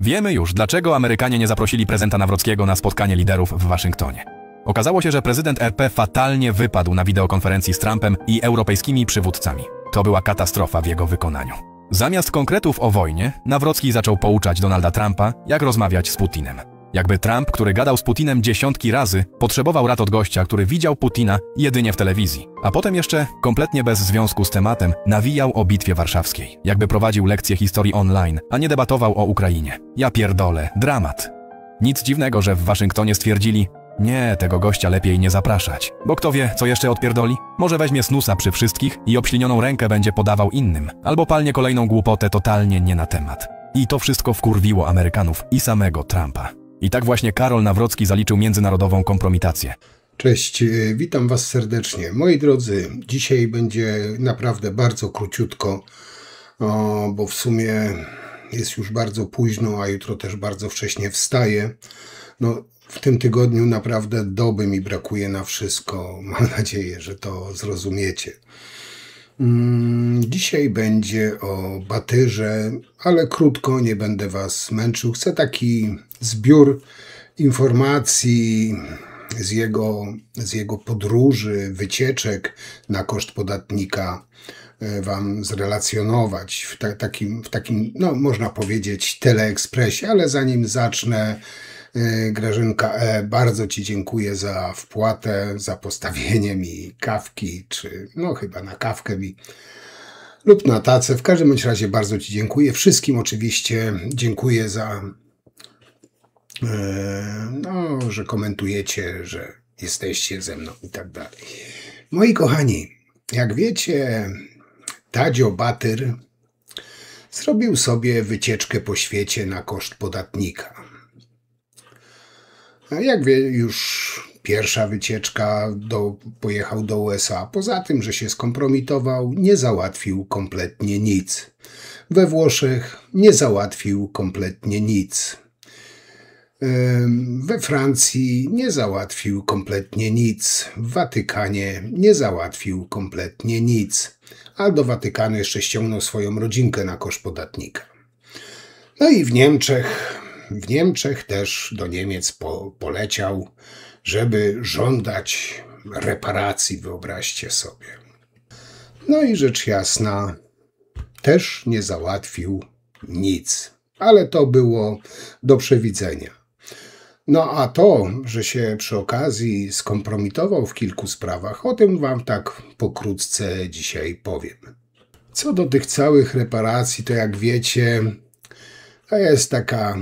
Wiemy już, dlaczego Amerykanie nie zaprosili prezydenta Nawrockiego na spotkanie liderów w Waszyngtonie. Okazało się, że prezydent RP fatalnie wypadł na wideokonferencji z Trumpem i europejskimi przywódcami. To była katastrofa w jego wykonaniu. Zamiast konkretów o wojnie, Nawrocki zaczął pouczać Donalda Trumpa, jak rozmawiać z Putinem. Jakby Trump, który gadał z Putinem dziesiątki razy, potrzebował rad od gościa, który widział Putina jedynie w telewizji. A potem jeszcze, kompletnie bez związku z tematem, nawijał o Bitwie Warszawskiej. Jakby prowadził lekcje historii online, a nie debatował o Ukrainie. Ja pierdolę, dramat. Nic dziwnego, że w Waszyngtonie stwierdzili: nie, tego gościa lepiej nie zapraszać. Bo kto wie, co jeszcze odpierdoli? Może weźmie snusa przy wszystkich i obślinioną rękę będzie podawał innym. Albo palnie kolejną głupotę totalnie nie na temat. I to wszystko wkurwiło Amerykanów i samego Trumpa. I tak właśnie Karol Nawrocki zaliczył międzynarodową kompromitację. Cześć, witam Was serdecznie. Moi drodzy, dzisiaj będzie naprawdę bardzo króciutko, bo w sumie jest już bardzo późno, a jutro też bardzo wcześnie wstaję. No, w tym tygodniu naprawdę doby mi brakuje na wszystko. Mam nadzieję, że to zrozumiecie. Dzisiaj będzie o Batyrze, ale krótko, nie będę Was męczył. Chcę taki zbiór informacji z jego podróży, wycieczek na koszt podatnika Wam zrelacjonować w takim, no można powiedzieć, teleekspresie, ale zanim zacznę, Grażynka bardzo Ci dziękuję za wpłatę, za postawienie mi kawki, czy no chyba na kawkę mi lub na tacę. W każdym bądź razie bardzo Ci dziękuję. Wszystkim oczywiście dziękuję za że komentujecie, że jesteście ze mną i tak dalej. Moi kochani, jak wiecie, Tadzio Batyr zrobił sobie wycieczkę po świecie na koszt podatnika. Jak wie, już pierwsza wycieczka, pojechał do USA. Poza tym, że się skompromitował, nie załatwił kompletnie nic. We Włoszech nie załatwił kompletnie nic. We Francji nie załatwił kompletnie nic. W Watykanie nie załatwił kompletnie nic. A do Watykanu jeszcze ściągnął swoją rodzinkę na koszt podatnika. No i w Niemczech też do Niemiec poleciał, żeby żądać reparacji, wyobraźcie sobie. No i rzecz jasna, też nie załatwił nic, ale to było do przewidzenia. No a to, że się przy okazji skompromitował w kilku sprawach, o tym Wam tak pokrótce dzisiaj powiem. Co do tych całych reparacji, to jak wiecie, to jest taka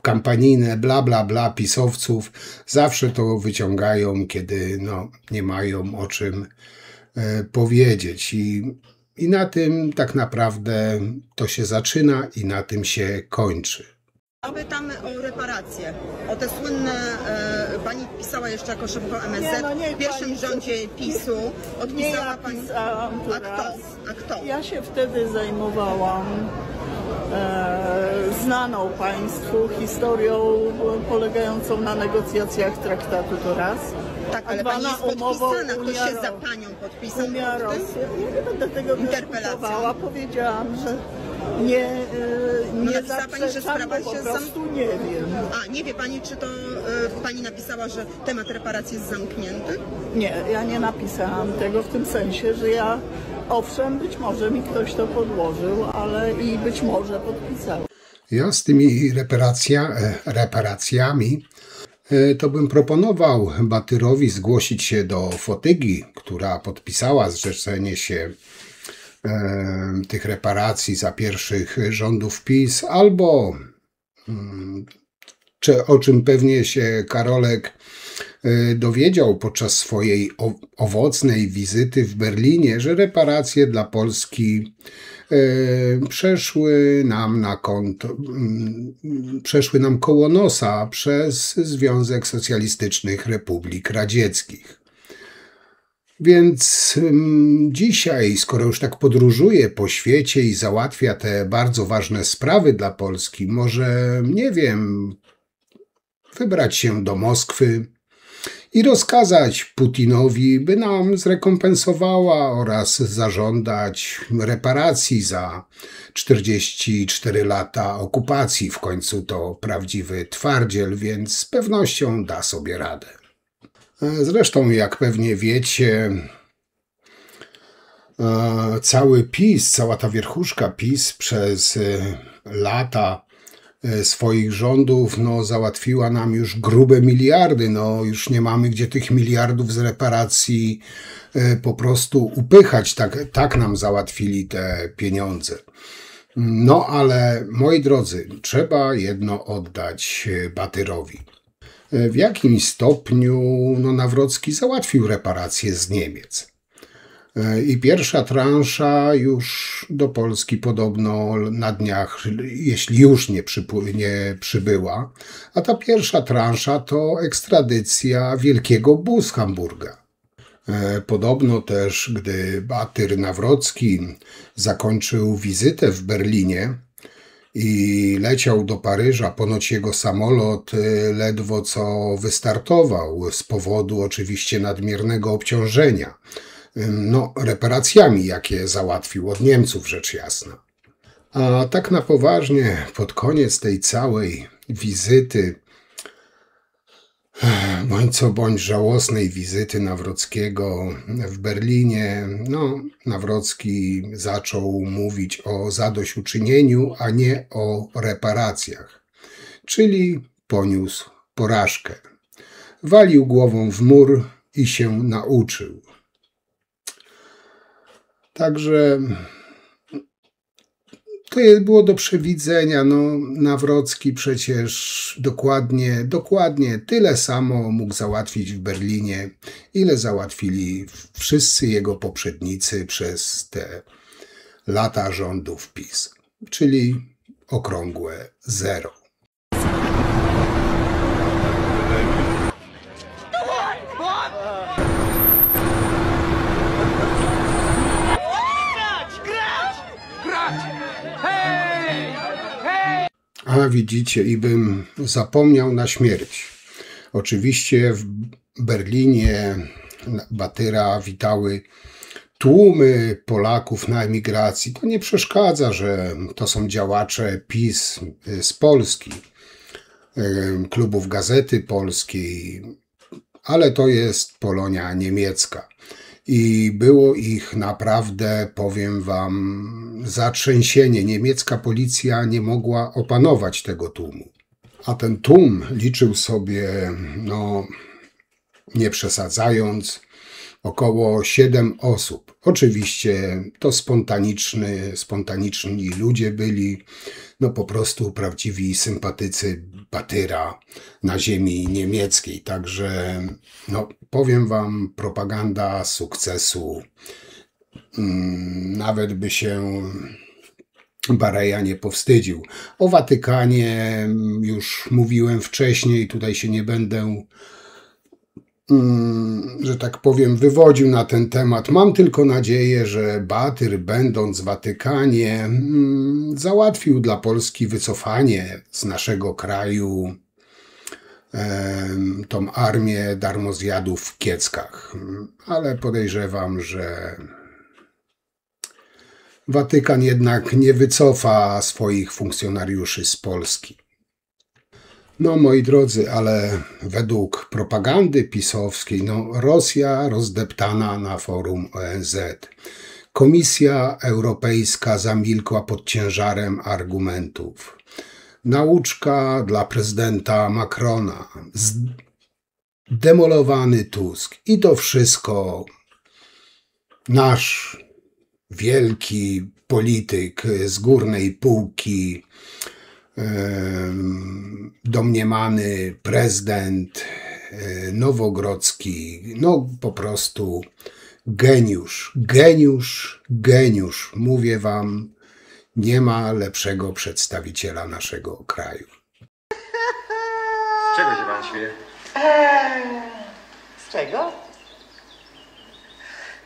kampanijne bla bla bla pisowców. Zawsze to wyciągają, kiedy no, nie mają o czym powiedzieć. I na tym tak naprawdę to się zaczyna i na tym się kończy. Pytamy o reparacje, o te słynne, pani pisała jeszcze jako szefowa MSZ, w pierwszym rządzie PiS-u, odpisała pani... A kto? Ja się wtedy zajmowałam znaną Państwu historią polegającą na negocjacjach traktatu to raz. Tak, ale pani jest podpisana, ktoś się za panią podpisał. Unia Rosja. Nie będę tego dyskutowała, powiedziałam, że nie zaprzeczam, bo po prostu nie wiem. A, nie wie pani, czy to pani napisała, że temat reparacji jest zamknięty? Nie, ja nie napisałam tego w tym sensie, że ja, owszem, być może mi ktoś to podłożył, ale i być może podpisał. Ja z tymi reparacjami to bym proponował Batyrowi zgłosić się do Fotygi, która podpisała zrzeczenie się tych reparacji za pierwszych rządów PiS, albo, o czym pewnie się Karolek dowiedział podczas swojej owocnej wizyty w Berlinie, że reparacje dla Polski przeszły nam koło nosa przez Związek Socjalistycznych Republik Radzieckich. Więc dzisiaj, skoro już tak podróżuje po świecie i załatwia te bardzo ważne sprawy dla Polski, może, nie wiem, wybrać się do Moskwy i rozkazać Putinowi, by nam zrekompensowała oraz zażądać reparacji za 44 lata okupacji. W końcu to prawdziwy twardziel, więc z pewnością da sobie radę. Zresztą, jak pewnie wiecie, cały PiS, cała ta wierchuszka PiS przez lata swoich rządów załatwiła nam już grube miliardy. Już nie mamy gdzie tych miliardów z reparacji po prostu upychać. Tak nam załatwili te pieniądze. Ale moi drodzy, trzeba jedno oddać Batyrowi. W jakim stopniu Nawrocki załatwił reparacje z Niemiec. I pierwsza transza już do Polski podobno na dniach, jeśli już nie przybyła, a ta pierwsza transza to ekstradycja wielkiego Bushamburga. Podobno też, gdy Batyr Nawrocki zakończył wizytę w Berlinie i leciał do Paryża, ponoć jego samolot ledwo co wystartował z powodu oczywiście nadmiernego obciążenia. Reparacjami, jakie załatwił od Niemców, rzecz jasna. A tak na poważnie, pod koniec tej całej wizyty, bądź co bądź żałosnej wizyty Nawrockiego w Berlinie, Nawrocki zaczął mówić o zadośćuczynieniu, a nie o reparacjach, czyli poniósł porażkę. Walił głową w mur i się nauczył. Także to było do przewidzenia. Nawrocki przecież dokładnie tyle samo mógł załatwić w Berlinie, ile załatwili wszyscy jego poprzednicy przez te lata rządów PiS, czyli okrągłe zero. A widzicie, i bym zapomniał na śmierć. Oczywiście w Berlinie Batyra witały tłumy Polaków na emigracji. To nie przeszkadza, że to są działacze PiS z Polski, klubów Gazety Polskiej, ale to jest Polonia niemiecka. I było ich naprawdę, powiem wam, zatrzęsienie. Niemiecka policja nie mogła opanować tego tłumu. A ten tłum liczył sobie, nie przesadzając, około 7 osób. Oczywiście to spontaniczni ludzie byli, po prostu prawdziwi sympatycy Batyra na ziemi niemieckiej. Także, powiem wam, propaganda sukcesu. Nawet by się Bareja nie powstydził. O Watykanie już mówiłem wcześniej, tutaj się nie będę, że tak powiem, wywodził na ten temat. Mam tylko nadzieję, że Batyr, będąc w Watykanie, załatwił dla Polski wycofanie z naszego kraju tą armię darmozjadów w Kieckach. Ale podejrzewam, że Watykan jednak nie wycofa swoich funkcjonariuszy z Polski. Moi drodzy, ale według propagandy pisowskiej, Rosja rozdeptana na forum ONZ. Komisja Europejska zamilkła pod ciężarem argumentów. Nauczka dla prezydenta Macrona. Zdemolowany Tusk. I to wszystko nasz wielki polityk z górnej półki, domniemany prezydent Nowogrodzki, po prostu geniusz. Mówię wam, nie ma lepszego przedstawiciela naszego kraju. Z czego się pan śmieje? Z czego?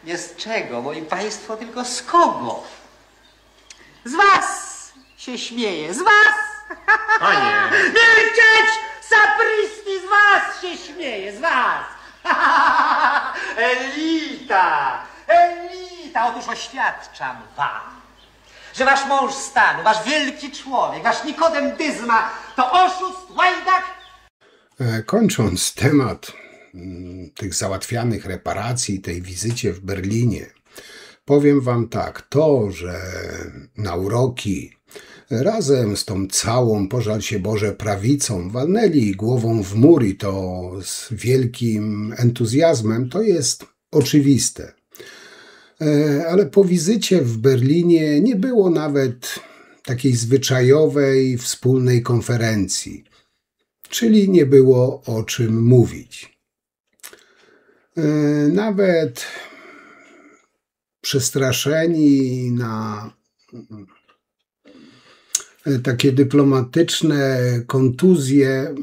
Nie z czego, moi państwo, tylko z kogo? Z was się śmieje, z was! Panie! Milczeć! Sapristi, z was się śmieje, z was! Elita! Elita! Otóż oświadczam wam, że wasz mąż stanu, wasz wielki człowiek, wasz Nikodem Dyzma to oszust, łajdak. Kończąc temat tych załatwianych reparacji, tej wizycie w Berlinie, powiem wam tak, to, że na uroki razem z tą całą, pożal się Boże, prawicą walnęli głową w mur i to z wielkim entuzjazmem, to jest oczywiste. Ale po wizycie w Berlinie nie było nawet takiej zwyczajowej, wspólnej konferencji, czyli nie było o czym mówić. Nawet przestraszeni na takie dyplomatyczne kontuzje,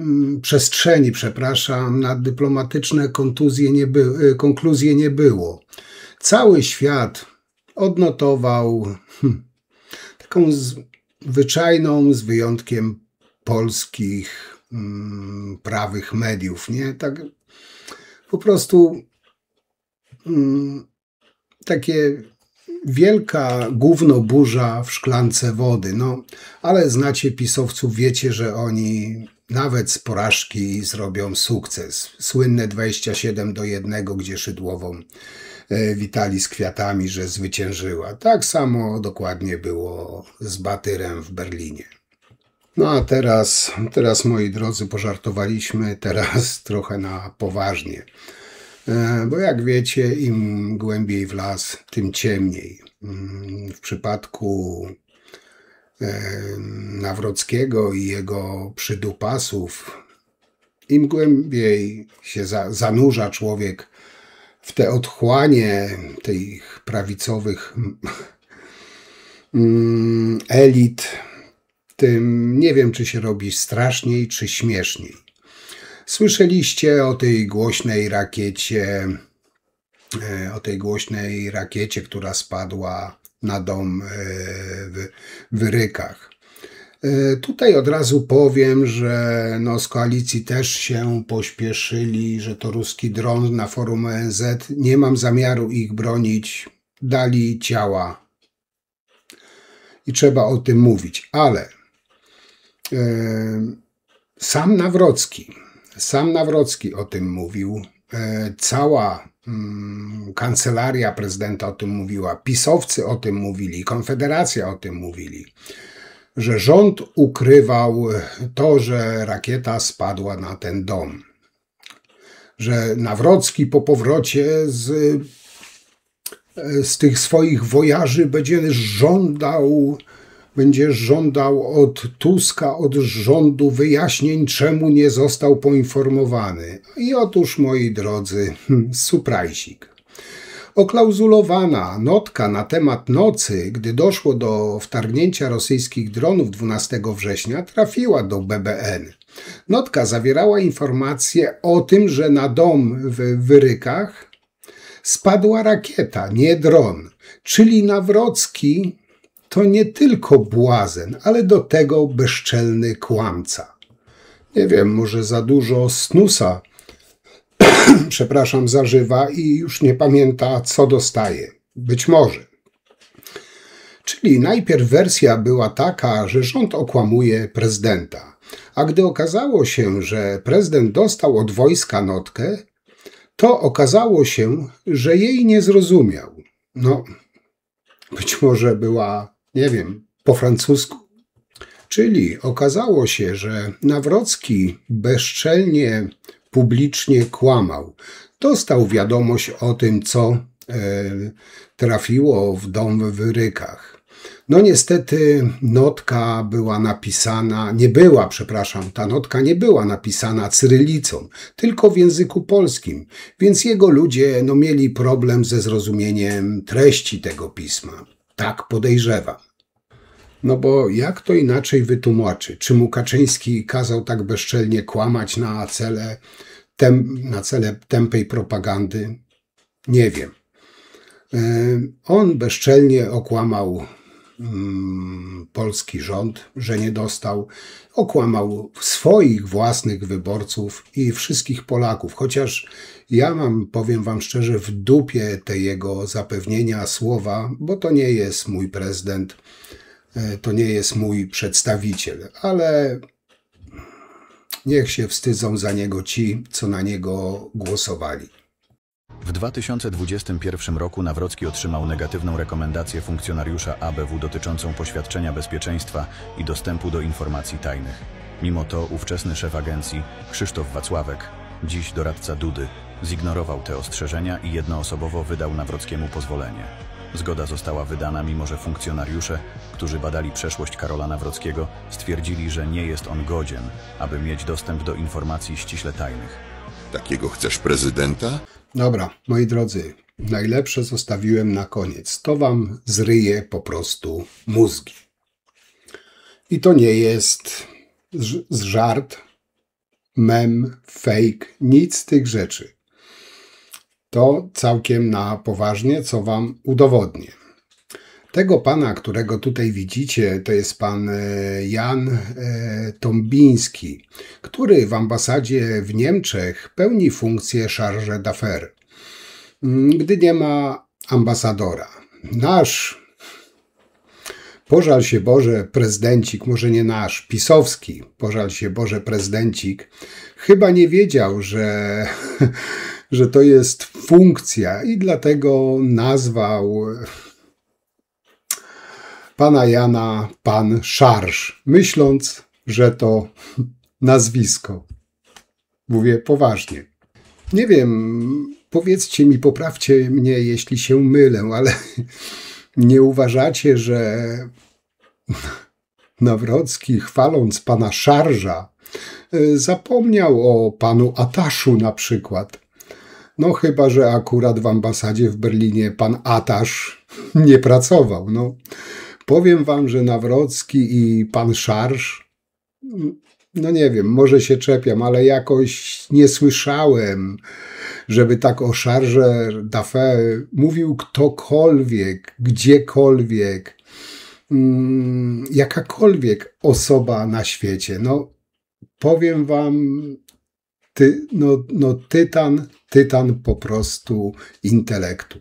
przestrzeni, przepraszam, na dyplomatyczne konkluzje nie było. Cały świat odnotował taką zwyczajną, z wyjątkiem polskich prawych mediów, nie? Tak po prostu takie wielka gównoburza w szklance wody. No, ale znacie pisowców, wiecie, że oni nawet z porażki zrobią sukces. Słynne 27-1, gdzie Szydłową witali z kwiatami, że zwyciężyła. Tak samo dokładnie było z Batyrem w Berlinie. No a teraz moi drodzy, pożartowaliśmy, teraz trochę na poważnie. Bo jak wiecie, im głębiej w las, tym ciemniej. W przypadku Nawrockiego i jego przydupasów, im głębiej się zanurza człowiek w te otchłanie tych prawicowych elit, tym nie wiem, czy się robi straszniej, czy śmieszniej. Słyszeliście o tej głośnej rakiecie, która spadła na dom w Rykach. Tutaj od razu powiem, że no z koalicji też się pośpieszyli, że to ruski dron na forum ONZ. Nie mam zamiaru ich bronić. Dali ciała. I trzeba o tym mówić. Ale sam Nawrocki o tym mówił. Cała kancelaria prezydenta o tym mówiła. Pisowcy o tym mówili. Konfederacja o tym mówili. Że rząd ukrywał to, że rakieta spadła na ten dom. Że Nawrocki po powrocie z tych swoich wojaży będzie żądał od Tuska, od rządu wyjaśnień, czemu nie został poinformowany. I otóż, moi drodzy, surprisik. Oklauzulowana notka na temat nocy, gdy doszło do wtargnięcia rosyjskich dronów 12 września, trafiła do BBN. Notka zawierała informację o tym, że na dom w Rykach spadła rakieta, nie dron. Czyli Nawrocki to nie tylko błazen, ale do tego bezczelny kłamca. Nie wiem, może za dużo snusa przepraszam, zażywa i już nie pamięta, co dostaje. Być może. Czyli najpierw wersja była taka, że rząd okłamuje prezydenta. A gdy okazało się, że prezydent dostał od wojska notkę, to okazało się, że jej nie zrozumiał. No, być może była, nie wiem, po francusku. Czyli okazało się, że Nawrocki bezczelnie publicznie kłamał. Dostał wiadomość o tym, co trafiło w dom w Rykach. No niestety notka była napisana, ta notka nie była napisana cyrylicą, tylko w języku polskim, więc jego ludzie mieli problem ze zrozumieniem treści tego pisma. Tak podejrzewam. No bo jak to inaczej wytłumaczy? Czy mu Kaczyński kazał tak bezczelnie kłamać na cele tępej propagandy? Nie wiem. On bezczelnie okłamał polski rząd, że nie dostał. Okłamał swoich własnych wyborców i wszystkich Polaków. Chociaż ja mam, powiem wam szczerze, w dupie te jego zapewnienia, słowa, bo to nie jest mój prezydent, to nie jest mój przedstawiciel, ale niech się wstydzą za niego ci, co na niego głosowali. W 2021 roku Nawrocki otrzymał negatywną rekomendację funkcjonariusza ABW dotyczącą poświadczenia bezpieczeństwa i dostępu do informacji tajnych. Mimo to ówczesny szef agencji, Krzysztof Wacławek, dziś doradca Dudy, zignorował te ostrzeżenia i jednoosobowo wydał Nawrockiemu pozwolenie. Zgoda została wydana, mimo że funkcjonariusze, którzy badali przeszłość Karola Nawrockiego, stwierdzili, że nie jest on godzien, aby mieć dostęp do informacji ściśle tajnych. Takiego chcesz prezydenta? Dobra, moi drodzy, najlepsze zostawiłem na koniec. To wam zryje po prostu mózgi. I to nie jest żart, mem, fake, nic z tych rzeczy. To całkiem na poważnie, co wam udowodnię. Tego pana, którego tutaj widzicie, to jest pan Jan Tombiński, który w ambasadzie w Niemczech pełni funkcję chargé d'affaires, gdy nie ma ambasadora. Nasz, pożal się Boże, prezydencik, może nie nasz, pisowski, pożal się Boże, prezydencik, chyba nie wiedział, że to jest funkcja i dlatego nazwał pana Jana pan Szarż, myśląc, że to nazwisko. Mówię poważnie. Nie wiem, powiedzcie mi, poprawcie mnie, jeśli się mylę, ale nie uważacie, że Nawrocki, chwaląc pana Szarża, zapomniał o panu Ataszu na przykład? No chyba że akurat w ambasadzie w Berlinie pan Atasz nie pracował. No, powiem wam, że Nawrocki i pan Szarż, no nie wiem, może się czepiam, ale jakoś nie słyszałem, żeby tak o chargé d'affaires mówił ktokolwiek, gdziekolwiek, jakakolwiek osoba na świecie. No powiem wam, tytan po prostu intelektu.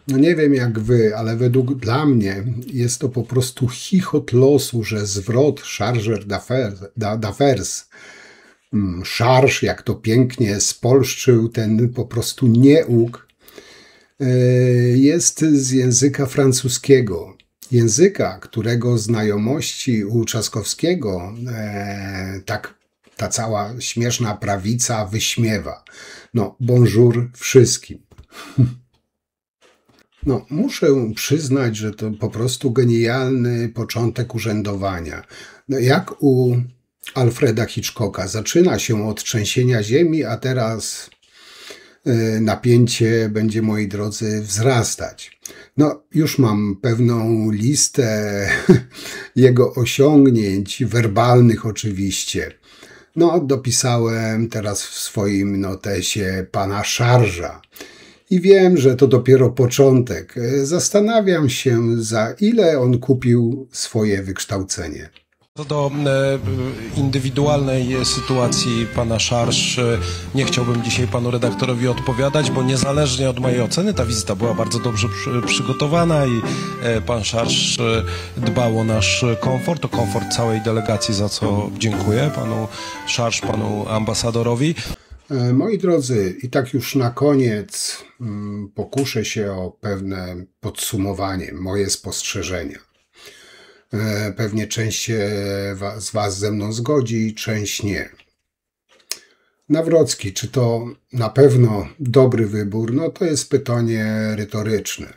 No nie wiem jak wy, ale dla mnie jest to po prostu chichot losu, że zwrot chargé d'affaires, szarż, jak to pięknie spolszczył ten po prostu nieuk, jest z języka francuskiego. Języka, którego znajomości u Trzaskowskiego tak ta cała śmieszna prawica wyśmiewa. No, bonjour wszystkim. No, muszę przyznać, że to po prostu genialny początek urzędowania. No, jak u Alfreda Hitchcocka. Zaczyna się od trzęsienia ziemi, a teraz napięcie będzie, moi drodzy, wzrastać. No, już mam pewną listę jego osiągnięć, werbalnych oczywiście. No, dopisałem teraz w swoim notesie pana Szarża. I wiem, że to dopiero początek. Zastanawiam się, za ile on kupił swoje wykształcenie. Co do indywidualnej sytuacji pana Szarż, nie chciałbym dzisiaj panu redaktorowi odpowiadać, bo niezależnie od mojej oceny ta wizyta była bardzo dobrze przygotowana i pan Szarż dbał o nasz komfort, o komfort całej delegacji, za co dziękuję panu Szarż, panu ambasadorowi. Moi drodzy, i tak już na koniec pokuszę się o pewne podsumowanie, moje spostrzeżenia. Pewnie część z was ze mną zgodzi, część nie. Nawrocki, czy to na pewno dobry wybór? No to jest pytanie retoryczne.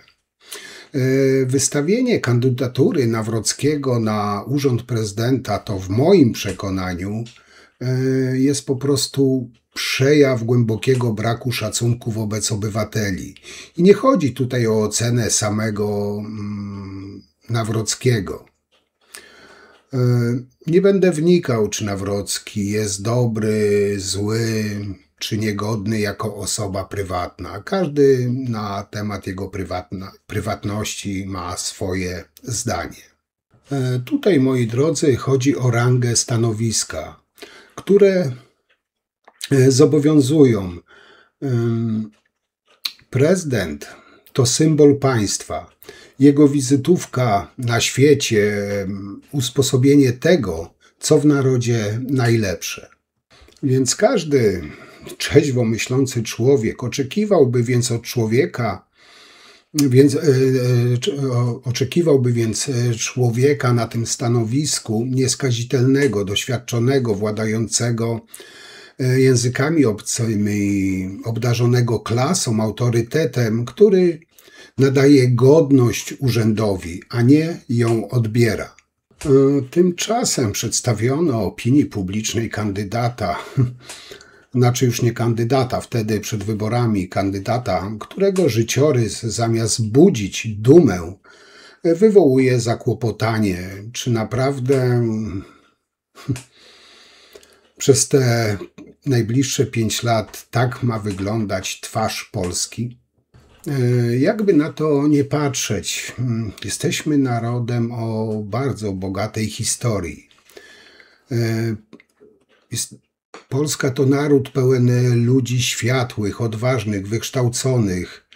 Wystawienie kandydatury Nawrockiego na urząd prezydenta to w moim przekonaniu jest po prostu przejaw głębokiego braku szacunku wobec obywateli. I nie chodzi tutaj o ocenę samego Nawrockiego. Nie będę wnikał, czy Nawrocki jest dobry, zły, czy niegodny jako osoba prywatna. Każdy na temat jego prywatności ma swoje zdanie. Tutaj, moi drodzy, chodzi o rangę stanowiska, które zobowiązują. Prezydent to symbol państwa. Jego wizytówka na świecie, usposobienie tego, co w narodzie najlepsze. Więc każdy trzeźwo myślący człowiek oczekiwałby więc od człowieka, człowieka na tym stanowisku nieskazitelnego, doświadczonego, władającego językami obcymi, obdarzonego klasą, autorytetem, który nadaje godność urzędowi, a nie ją odbiera. Tymczasem przedstawiono opinii publicznej kandydata, znaczy już nie kandydata, wtedy przed wyborami kandydata, którego życiorys zamiast budzić dumę, wywołuje zakłopotanie, czy naprawdę przez te najbliższe 5 lat tak ma wyglądać twarz Polski? Jakby na to nie patrzeć, jesteśmy narodem o bardzo bogatej historii. Polska to naród pełen ludzi światłych, odważnych, wykształconych.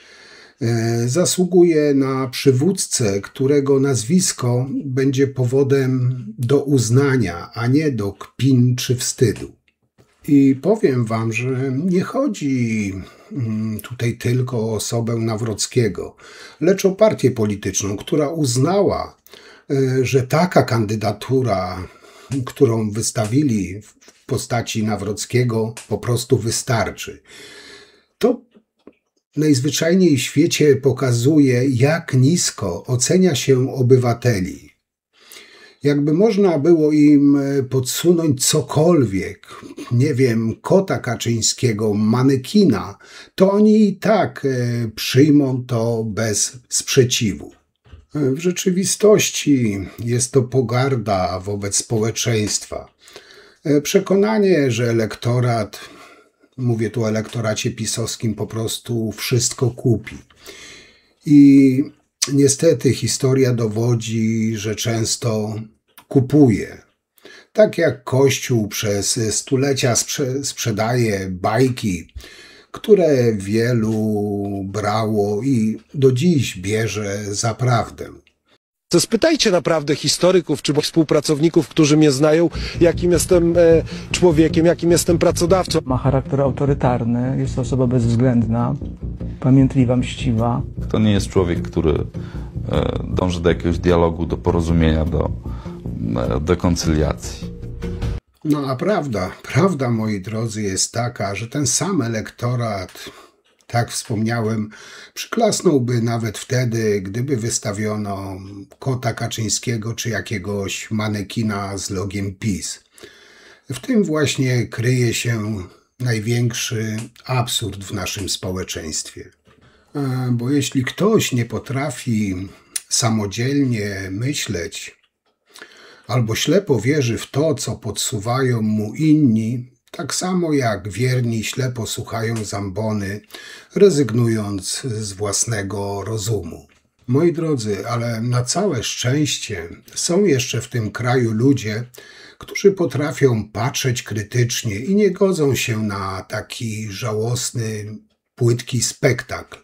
Zasługuje na przywódcę, którego nazwisko będzie powodem do uznania, a nie do kpin czy wstydu. I powiem wam, że nie chodzi tutaj tylko o osobę Nawrockiego, lecz o partię polityczną, która uznała, że taka kandydatura, którą wystawili w postaci Nawrockiego, po prostu wystarczy. To najzwyczajniej w świecie pokazuje, jak nisko ocenia się obywateli. Jakby można było im podsunąć cokolwiek, nie wiem, kota Kaczyńskiego, manekina, to oni i tak przyjmą to bez sprzeciwu. W rzeczywistości jest to pogarda wobec społeczeństwa. Przekonanie, że elektorat, mówię tu o elektoracie pisowskim, po prostu wszystko kupi. I niestety historia dowodzi, że często kupuje. Tak jak Kościół przez stulecia sprzedaje bajki, które wielu brało i do dziś bierze za prawdę. Spytajcie naprawdę historyków czy współpracowników, którzy mnie znają, jakim jestem człowiekiem, jakim jestem pracodawcą. Ma charakter autorytarny, jest to osoba bezwzględna, pamiętliwa, mściwa. To nie jest człowiek, który dąży do jakiegoś dialogu, do porozumienia, do koncyliacji. No a prawda, moi drodzy, jest taka, że ten sam elektorat, tak wspomniałem, przyklasnąłby nawet wtedy, gdyby wystawiono kota Kaczyńskiego czy jakiegoś manekina z logiem PiS. W tym właśnie kryje się największy absurd w naszym społeczeństwie. Bo jeśli ktoś nie potrafi samodzielnie myśleć, albo ślepo wierzy w to, co podsuwają mu inni, tak samo jak wierni ślepo słuchają zambony, rezygnując z własnego rozumu. Moi drodzy, ale na całe szczęście są jeszcze w tym kraju ludzie, którzy potrafią patrzeć krytycznie i nie godzą się na taki żałosny, płytki spektakl.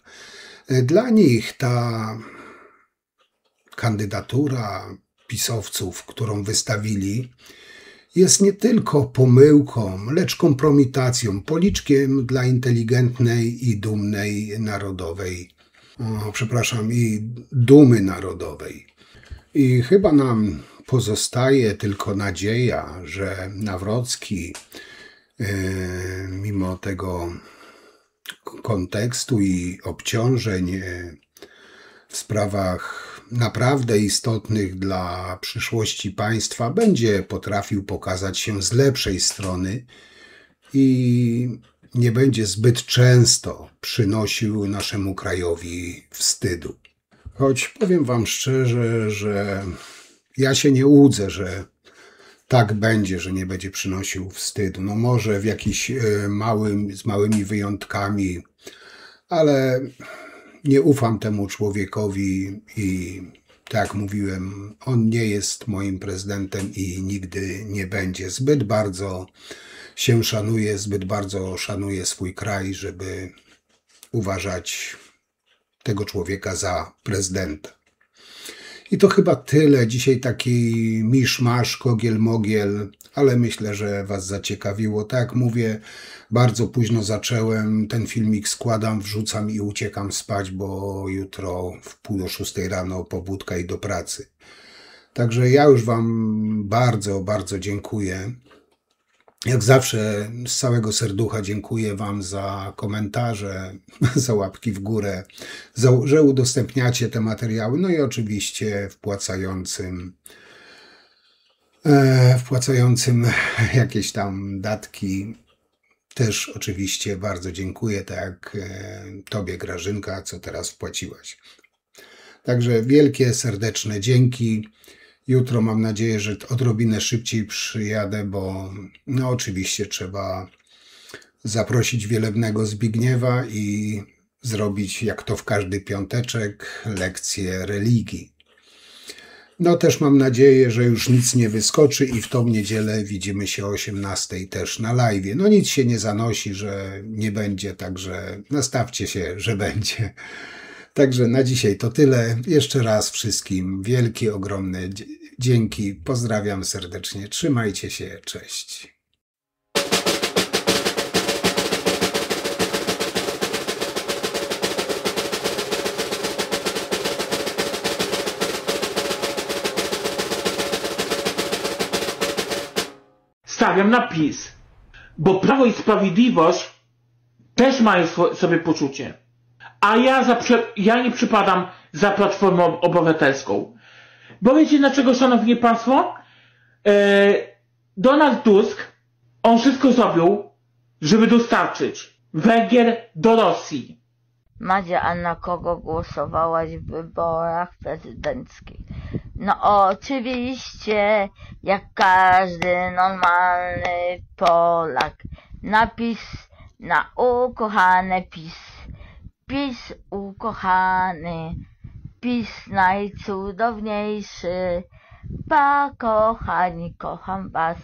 Dla nich ta kandydatura pisowców, którą wystawili, jest nie tylko pomyłką, lecz kompromitacją, policzkiem dla inteligentnej i dumnej narodowej, i dumy narodowej. I chyba nam pozostaje tylko nadzieja, że Nawrocki, mimo tego kontekstu i obciążeń w sprawach naprawdę istotnych dla przyszłości państwa, będzie potrafił pokazać się z lepszej strony i nie będzie zbyt często przynosił naszemu krajowi wstydu. Choć powiem wam szczerze, że ja się nie łudzę, że tak będzie, że nie będzie przynosił wstydu. No może w jakiś z małymi wyjątkami, ale nie ufam temu człowiekowi i Tak jak mówiłem, on nie jest moim prezydentem i nigdy nie będzie. Zbyt bardzo się szanuje, zbyt bardzo szanuje swój kraj, żeby uważać tego człowieka za prezydenta. I to chyba tyle. Dzisiaj taki miszmasz, kogiel-mogiel, ale myślę, że was zaciekawiło. Tak jak mówię, bardzo późno zacząłem, ten filmik składam, wrzucam i uciekam spać, bo jutro w 5:30 rano pobudka i do pracy. Także ja już wam bardzo, bardzo dziękuję. Jak zawsze z całego serducha dziękuję wam za komentarze, za łapki w górę, że udostępniacie te materiały, no i oczywiście wpłacającym jakieś tam datki. Też oczywiście bardzo dziękuję, tak jak tobie, Grażynka, co teraz wpłaciłaś. Także wielkie, serdeczne dzięki. Jutro mam nadzieję, że odrobinę szybciej przyjadę, bo no oczywiście trzeba zaprosić wielebnego Zbigniewa i zrobić, jak to w każdy piąteczek, lekcję religii. No też mam nadzieję, że już nic nie wyskoczy i w tą niedzielę widzimy się o 18:00 też na live'ie. No nic się nie zanosi, że nie będzie, także nastawcie się, że będzie. Także na dzisiaj to tyle. Jeszcze raz wszystkim wielkie, ogromne dzięki. Pozdrawiam serdecznie. Trzymajcie się. Cześć. Stawiam na PiS, bo Prawo i Sprawiedliwość też mają sobie poczucie. A ja nie przypadam za Platformą Obywatelską. Bo wiecie dlaczego, szanowni państwo? Donald Tusk, on wszystko zrobił, żeby dostarczyć węgiel do Rosji. Madzia, a na kogo głosowałaś w wyborach prezydenckich? No oczywiście, jak każdy normalny Polak. Napis na ukochane PiS. PiS ukochany, PiS najcudowniejszy. Pa kochani, kocham was.